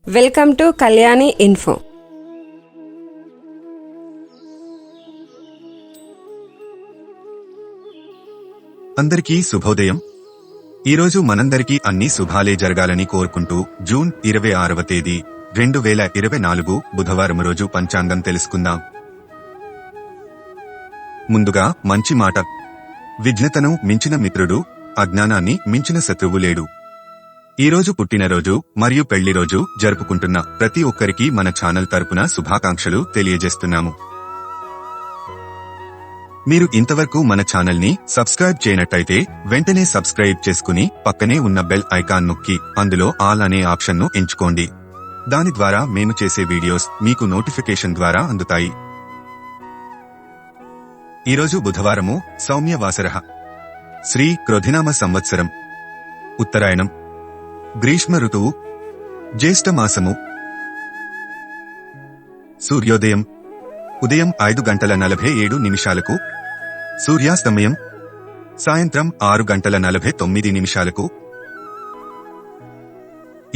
Welcome to Kalyani info. అందరికీ శుభోదయం. ఈరోజు మనందరికీ అన్ని శుభాలే జరగాలని కోరుకుంటూ జూన్ 26వ తేదీ 2024 బుధవారం రోజు పంచాంగం తెలుసుకుందాం. ముందుగా మంచి మాట. విజ్ఞతను మించిన మిత్రుడు, అజ్ఞానాన్ని మించిన శత్రువు లేడు. ఈరోజు పుట్టినరోజు మరియు పెళ్లి రోజు జరుపుకుంటున్న ప్రతి ఒక్కరికి మన ఛానల్ తరపున శుభాకాంక్షలు తెలియజేస్తున్నాము. మీరు ఇంతవరకు మన ఛానల్ ని సబ్స్క్రైబ్ చేయనట్టయితే వెంటనే సబ్స్క్రైబ్ చేసుకుని పక్కనే ఉన్న బెల్ ఐకాన్ నొక్కి అందులో ఆల్ అనే ఆప్షన్ ను ఎంచుకోండి. దాని ద్వారా మేము చేసే వీడియోస్ మీకు నోటిఫికేషన్ ద్వారా అందుతాయి. ఈరోజు బుధవారము, సౌమ్య వాసరః, శ్రీ క్రోధినామ సంవత్సరం, ఉత్తరాయణం, గ్రీష్మ ఋతువు, జ్యేష్ఠ మాసము. సూర్యోదయం ఉదయం 5:47 సూర్యాస్తమయం సాయంత్రం 6:49.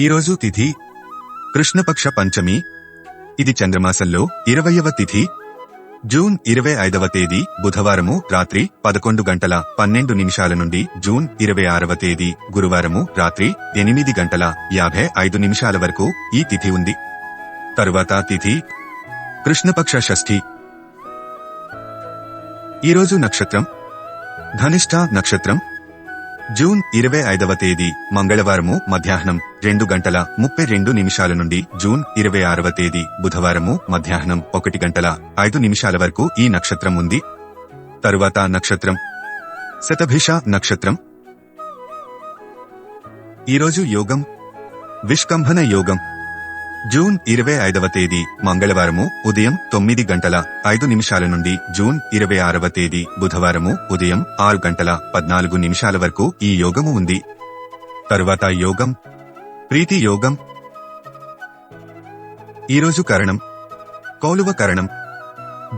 ఈరోజు తిథి కృష్ణపక్ష పంచమి. ఇది చంద్రమాసంలో 20వ తిథి. జూన్ 25వ తేదీ బుధవారము రాత్రి 11:12 నుండి జూన్ 26వ తేదీ గురువారము రాత్రి 8:55 వరకు ఈ తిథి ఉంది. తరువాత తిథి కృష్ణపక్ష షష్ఠి. ఈరోజు నక్షత్రం ధనిష్ఠ నక్షత్రం. జూన్ 25వ తేదీ మంగళవారము మధ్యాహ్నం 2:32 నుండి జూన్ 26వ తేదీ బుధవారము మధ్యాహ్నం 1:05 వరకు ఈ నక్షత్రం ఉంది. తరువాత నక్షత్రం శతభిష నక్షత్రం. ఈరోజు యోగం విష్కంభన యోగం. జూన్ 25వ తేదీ మంగళవారము ఉదయం 9:05 నుండి జూన్ 26వ తేదీ బుధవారము ఉదయం 6:14 వరకు ఈ యోగము ఉంది. తరువాత యోగం ప్రీతి యోగం. ఈరోజు కరణం కౌలువ కరణం.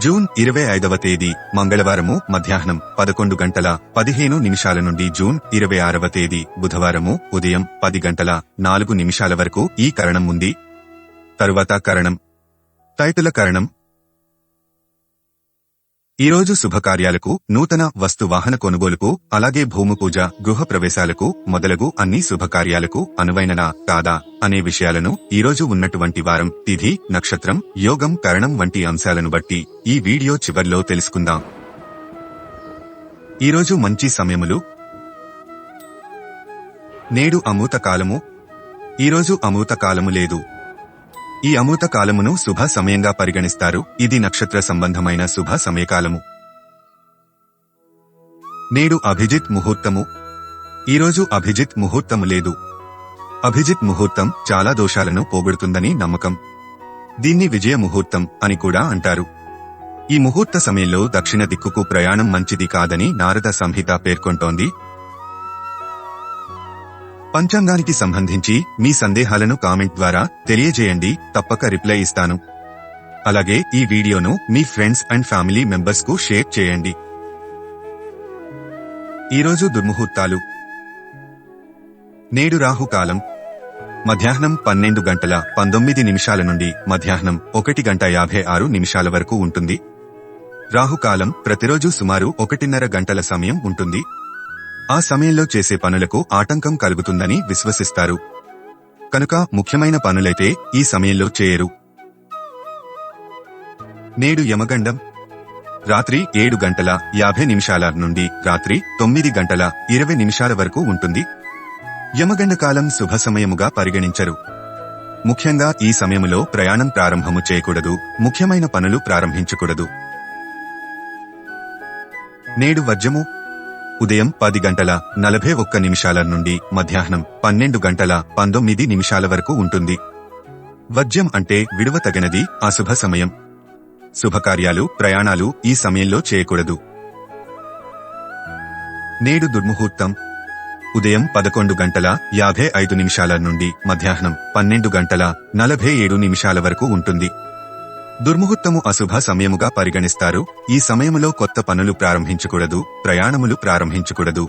జూన్ 25వ తేదీ మంగళవారము మధ్యాహ్నం 11:15 నుండి జూన్ 26వ తేదీ బుధవారము ఉదయం 10:04 వరకు ఈ కరణం ఉంది. తరువాత కరణం తైతుల కరణం. ఈరోజు శుభకార్యాలకు, నూతన వస్తు వాహన కొనుగోలుకు, అలాగే భూమి పూజ, గృహ ప్రవేశాలకు మొదలగు అన్ని శుభకార్యాలకు అనువైననా కాదా అనే విషయాలను ఈరోజు ఉన్నటువంటి వారం, తిథి, నక్షత్రం, యోగం, కరణం వంటి అంశాలను బట్టి ఈ వీడియో చివర్లో తెలుసుకుందాం. ఈరోజు మంచి సమయములు. నేడు అమృత కాలము. ఈరోజు అమృత కాలము లేదు. ఈ అమృత కాలమును శుభ సమయంగా పరిగణిస్తారు. ఇది నక్షత్ర సంబంధమైన శుభ సమయకాలము. నేడు అభిజిత్ ముహూర్తము. ఈరోజు అభిజిత్ ముహూర్తము లేదు. అభిజిత్ ముహూర్తం చాలా దోషాలను పోగొడుతుందని నమ్మకం. దీన్ని విజయ ముహూర్తం అని కూడా అంటారు. ఈ ముహూర్త సమయంలో దక్షిణ దిక్కుకు ప్రయాణం మంచిది కాదని నారద సంహిత పేర్కొంటోంది. పంచాంగానికి సంబంధించి మీ సందేహాలను కామెంట్ ద్వారా తెలియజేయండి, తప్పక రిప్లై ఇస్తాను. అలాగే ఈ వీడియోను మీ ఫ్రెండ్స్ అండ్ ఫ్యామిలీ మెంబర్స్ కు షేర్ చేయండి. ఈరోజు దుర్ముహూర్తాలు. నేడు రాహుకాలం మధ్యాహ్నం 12:19 నుండి మధ్యాహ్నం 1:56 వరకు ఉంటుంది. రాహుకాలం ప్రతిరోజు సుమారు 1:30 గంటల సమయం ఉంటుంది. ఆ సమయంలో చేసే పనులకు ఆటంకం కలుగుతుందని విశ్వసిస్తారు. కనుక ముఖ్యమైన పనులైతే ఈ సమయంలో చేయరు. నేడు యమగండం రాత్రి 7:50 నుండి రాత్రి 9:20 వరకు ఉంటుంది. యమగండ కాలం శుభ సమయముగా పరిగణించరు. ముఖ్యంగా ఈ సమయములో ప్రయాణం ప్రారంభము చేయకూడదు, ముఖ్యమైన పనులు ప్రారంభించకూడదు. నేడు వర్జము ఉదయం 10:41 నుండి మధ్యాహ్నం 12:19 వరకు ఉంటుంది. వర్జ్యం అంటే విడువతగినది, అశుభ సమయం. శుభకార్యాలు, ప్రయాణాలు ఈ సమయంలో చేయకూడదు. నేడు దుర్ముహూర్తం ఉదయం 11:55 నుండి మధ్యాహ్నం 12:47 వరకు ఉంటుంది. దుర్ముహూర్తము అశుభ సమయముగా పరిగణిస్తారు. ఈ సమయములో కొత్త పనులు ప్రారంభించకూడదు, ప్రయాణములు ప్రారంభించకూడదు.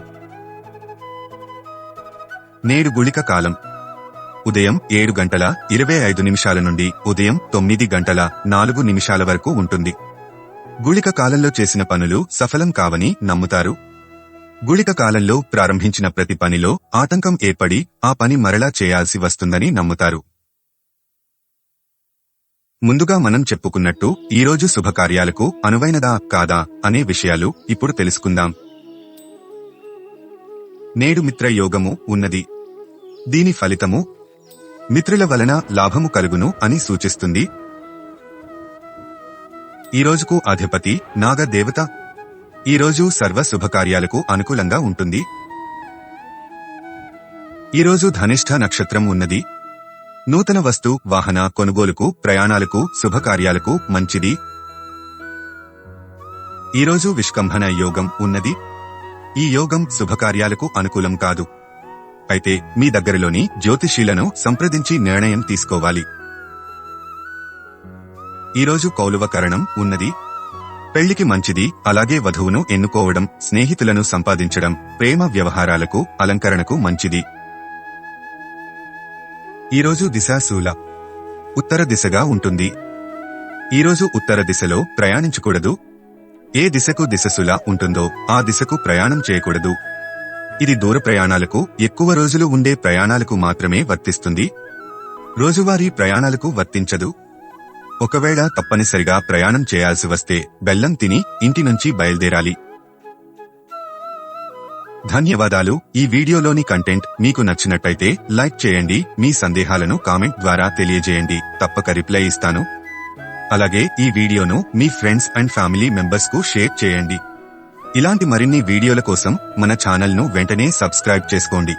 నేడు గుళిక కాలం ఉదయం 7:25 నుండి ఉదయం 9:04 వరకు ఉంటుంది. గుళిక కాలంలో చేసిన పనులు సఫలం కావని నమ్ముతారు. గుళిక కాలంలో ప్రారంభించిన ప్రతి పనిలో ఆటంకం ఏర్పడి ఆ పని మరలా చేయాల్సి వస్తుందని నమ్ముతారు. ముందుగా మనం చెప్పుకున్నట్టు ఈరోజు శుభకార్యాలకు అనువైనదా కాదా అనే విషయాలు ఇప్పుడు తెలుసుకుందాం. నేడు మిత్ర యోగము ఉన్నది. దీని ఫలితము మిత్రుల వలన లాభము కలుగును అని సూచిస్తుంది. ఈరోజుకు అధిపతి నాగదేవత. ఈరోజు సర్వ శుభకార్యాలకు అనుకూలంగా ఉంటుంది. ఈరోజు ధనిష్ఠ నక్షత్రం ఉన్నది. నూతన వస్తు వాహన కొనుగోలుకు ప్రయాణాలకు శుభకార్యాలకు మంచిది. ఈరోజు విష్కంభన యోగం ఉన్నది. ఈ యోగం శుభకార్యాలకు అనుకూలం కాదు. అయితే మీ దగ్గరలోని జ్యోతిషీలను సంప్రదించి నిర్ణయం తీసుకోవాలి. ఈరోజు కౌలువ కరణం ఉన్నది. పెళ్లికి మంచిది. అలాగే వధువును ఎన్నుకోవడం, స్నేహితులను సంపాదించడం, ప్రేమ వ్యవహారాలకు అలంకరణకు మంచిది. ఈరోజు దిశాశూల ఉత్తర దిశగా ఉంటుంది. ఈరోజు ఉత్తర దిశలో ప్రయాణించకూడదు. ఏ దిశకు దిశశూల ఉంటుందో ఆ దిశకు ప్రయాణం చేయకూడదు. ఇది దూర ప్రయాణాలకు, ఎక్కువ రోజులు ఉండే ప్రయాణాలకు మాత్రమే వర్తిస్తుంది. రోజువారీ ప్రయాణాలకు వర్తించదు. ఒకవేళ తప్పనిసరిగా ప్రయాణం చేయాల్సి వస్తే బెల్లం తిని ఇంటి నుంచి బయలుదేరాలి. ధన్యవాదాలు. ఈ వీడియోలోని కంటెంట్ మీకు నచ్చినట్టయితే లైక్ చేయండి. మీ సందేహాలను కామెంట్ ద్వారా తెలియజేయండి. తప్పక రిప్లై ఇస్తాను. అలాగే ఈ వీడియోను మీ ఫ్రెండ్స్ అండ్ ఫ్యామిలీ మెంబర్స్ కు షేర్ చేయండి. ఇలాంటి మరిన్ని వీడియోల కోసం మన ఛానల్ ను వెంటనే సబ్స్క్రైబ్ చేసుకోండి.